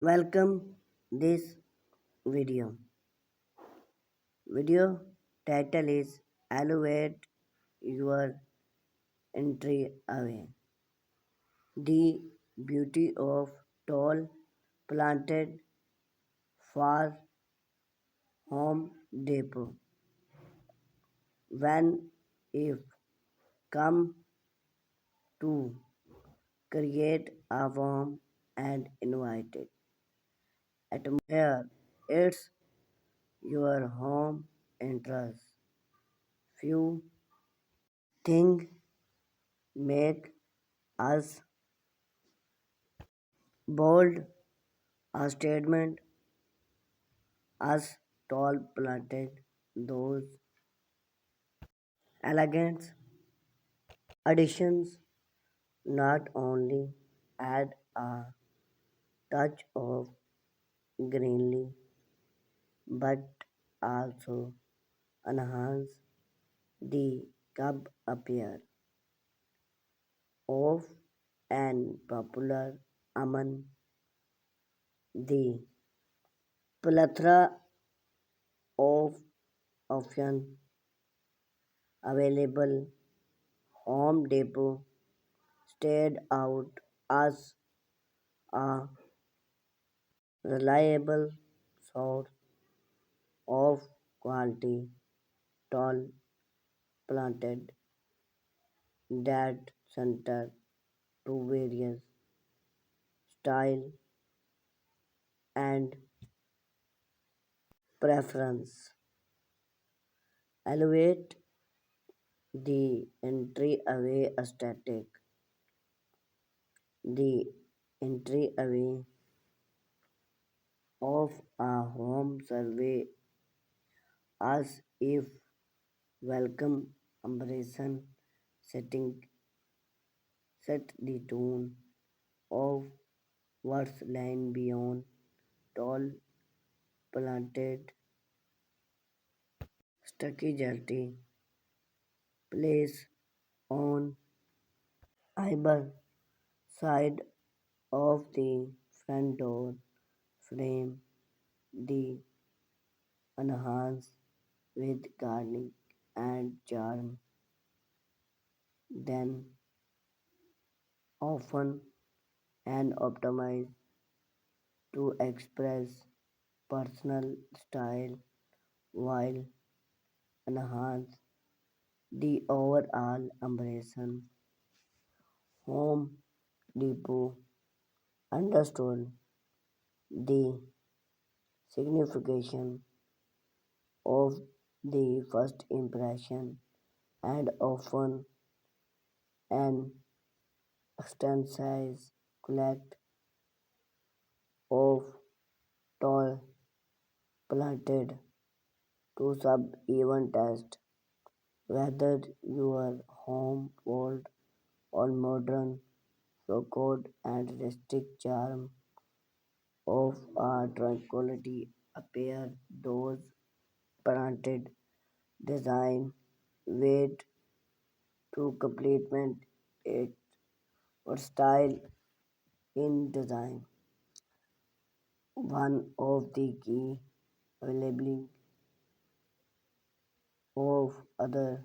Welcome this video. Video title is Elevate Your Entry Away. The beauty of tall planted far home depot. When if come to create a warm and invited atmosphere. It's your home interest. Few things make us bold. A statement as tall planted those elegant additions not only add a touch of greenery but also enhance the cub appear of and popular among the plethora of options available. Home Depot stood out as a reliable source of quality tall planted that center to various style and preference. Elevate the entryway aesthetic. The entryway of a home survey as if welcome embracing setting set the tone of what's lying beyond tall planted structurality placed on either side of the front door frame the enhance with gardening and charm then often and optimized to express personal style while enhance the overall impression. Home Depot understood the signification of the first impression and often an extensive collect of tall planted to sub-even test whether your home old or modern so code and rustic charm of our tranquility appear those planted design wait to complement it or style in design. One of the key availability of other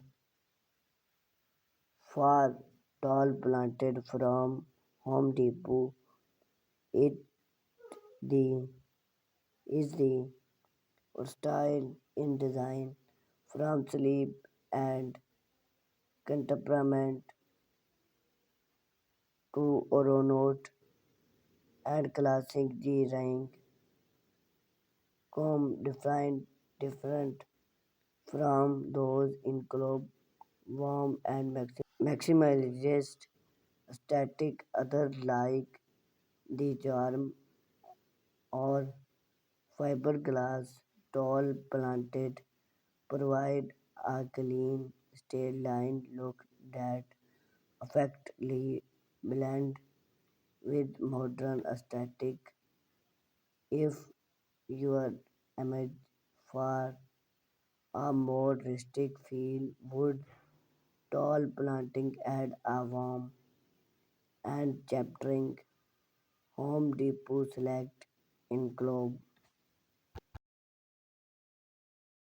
far tall planted from Home Depot it the is the style in design from sleep and temperament to ornate and classic G rank defined different from those in club warm and maximalist static other like the charm or fiberglass tall planted provide a clean straight line look that effectively blend with modern aesthetic. If your image for a more rustic feel, wood tall planting add a warm and capturing Home Depot select in club